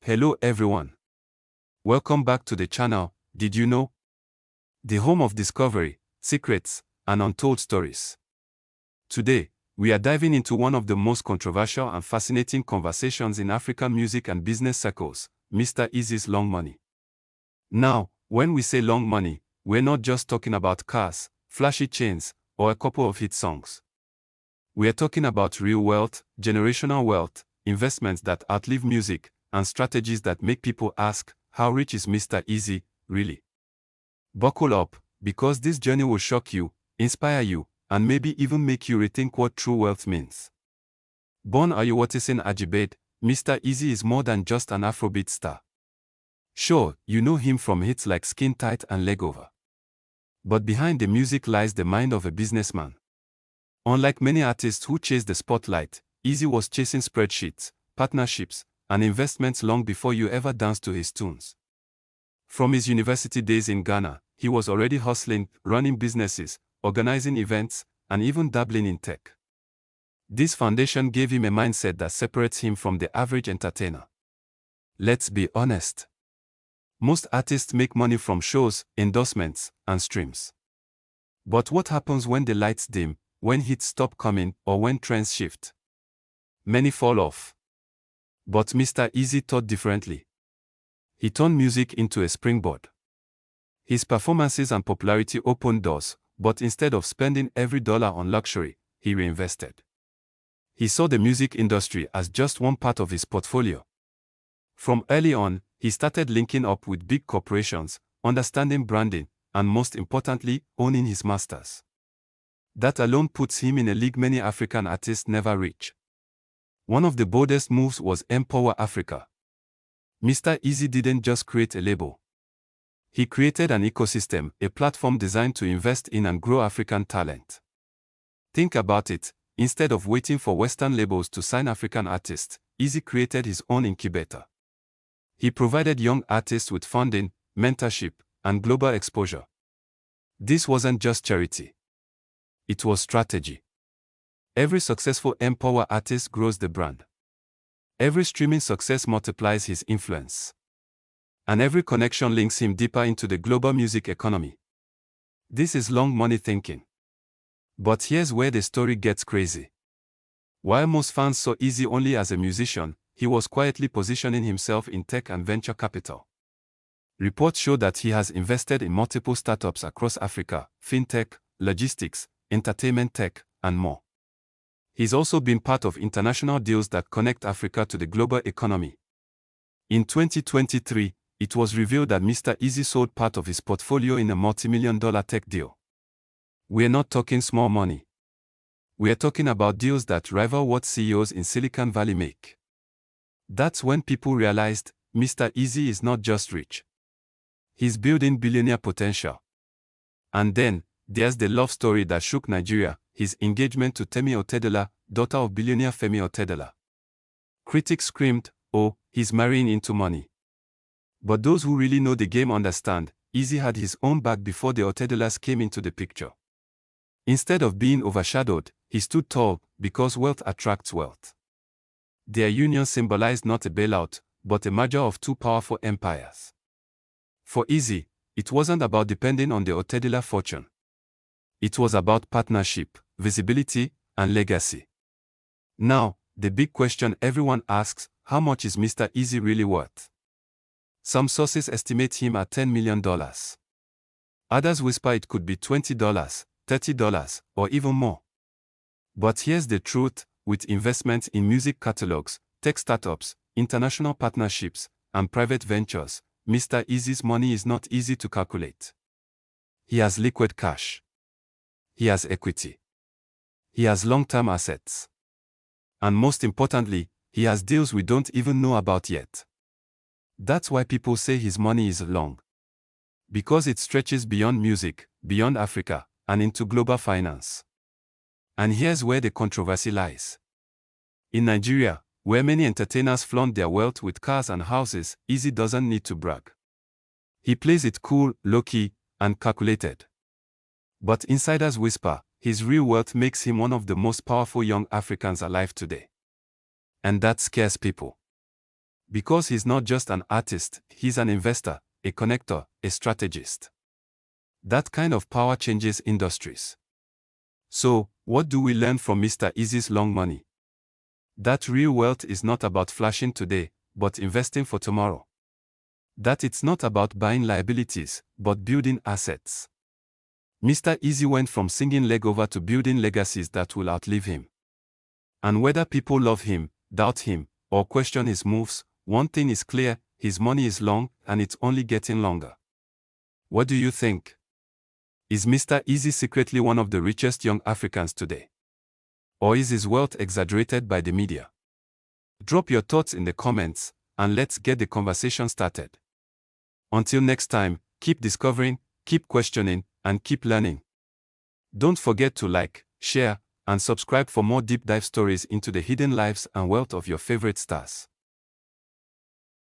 Hello everyone. Welcome back to the channel, Did You Know? The home of discovery, secrets, and untold stories. Today, we are diving into one of the most controversial and fascinating conversations in African music and business circles, Mr. Eazi'S long money. Now, when we say long money, we're not just talking about cars, flashy chains, or a couple of hit songs. We are talking about real wealth, generational wealth, investments that outlive music, and strategies that make people ask, how rich is Mr. Eazi, really? Buckle up, because this journey will shock you, inspire you, and maybe even make you rethink what true wealth means. Born Ayowatisin Ajibade, Mr. Eazi is more than just an Afrobeat star. Sure, you know him from hits like Skin Tight and Legover. But behind the music lies the mind of a businessman. Unlike many artists who chase the spotlight, Eazi was chasing spreadsheets, partnerships, and investments long before you ever danced to his tunes. From his university days in Ghana, he was already hustling, running businesses, organizing events, and even dabbling in tech. This foundation gave him a mindset that separates him from the average entertainer. Let's be honest. Most artists make money from shows, endorsements, and streams. But what happens when the lights dim, when hits stop coming, or when trends shift? Many fall off. But Mr. Eazi thought differently. He turned music into a springboard. His performances and popularity opened doors, but instead of spending every dollar on luxury, he reinvested. He saw the music industry as just one part of his portfolio. From early on, he started linking up with big corporations, understanding branding, and most importantly, owning his masters. That alone puts him in a league many African artists never reach. One of the boldest moves was Empower Africa. Mr. Eazi didn't just create a label. He created an ecosystem, a platform designed to invest in and grow African talent. Think about it, instead of waiting for Western labels to sign African artists, Eazi created his own incubator. He provided young artists with funding, mentorship, and global exposure. This wasn't just charity. It was strategy. Every successful Empower artist grows the brand. Every streaming success multiplies his influence. And every connection links him deeper into the global music economy. This is long money thinking. But here's where the story gets crazy. While most fans saw Eazi only as a musician, he was quietly positioning himself in tech and venture capital. Reports show that he has invested in multiple startups across Africa, fintech, logistics, entertainment tech, and more. He's also been part of international deals that connect Africa to the global economy. In 2023, it was revealed that Mr. Eazi sold part of his portfolio in a multi-million-dollar tech deal. We're not talking small money. We're talking about deals that rival what CEOs in Silicon Valley make. That's when people realized, Mr. Eazi is not just rich. He's building billionaire potential. And then, there's the love story that shook Nigeria, his engagement to Temi Otedola, daughter of billionaire Femi Otedola. Critics screamed, oh, he's marrying into money. But those who really know the game understand, Eazi had his own back before the Otedolas came into the picture. Instead of being overshadowed, he stood tall, because wealth attracts wealth. Their union symbolized not a bailout, but a merger of two powerful empires. For Eazi, it wasn't about depending on the Otedola fortune. It was about partnership, visibility, and legacy. Now, the big question everyone asks, how much is Mr. Eazi really worth? Some sources estimate him at $10 million. Others whisper it could be $20, $30, or even more. But here's the truth, with investments in music catalogs, tech startups, international partnerships, and private ventures, Mr. Eazi's money is not easy to calculate. He has liquid cash. He has equity. He has long-term assets. And most importantly, he has deals we don't even know about yet. That's why people say his money is long. Because it stretches beyond music, beyond Africa, and into global finance. And here's where the controversy lies. In Nigeria, where many entertainers flaunt their wealth with cars and houses, Eazi doesn't need to brag. He plays it cool, low-key, and calculated. But insiders whisper, his real wealth makes him one of the most powerful young Africans alive today. And that scares people. Because he's not just an artist, he's an investor, a connector, a strategist. That kind of power changes industries. So, what do we learn from Mr. Eazi'S long money? That real wealth is not about flashing today, but investing for tomorrow. That it's not about buying liabilities, but building assets. Mr. Eazi went from singing leg over to building legacies that will outlive him. And whether people love him, doubt him, or question his moves, one thing is clear: his money is long, and it's only getting longer. What do you think? Is Mr. Eazi secretly one of the richest young Africans today? Or is his wealth exaggerated by the media? Drop your thoughts in the comments, and let's get the conversation started. Until next time, keep discovering, keep questioning, and keep learning. Don't forget to like, share, and subscribe for more deep dive stories into the hidden lives and wealth of your favorite stars.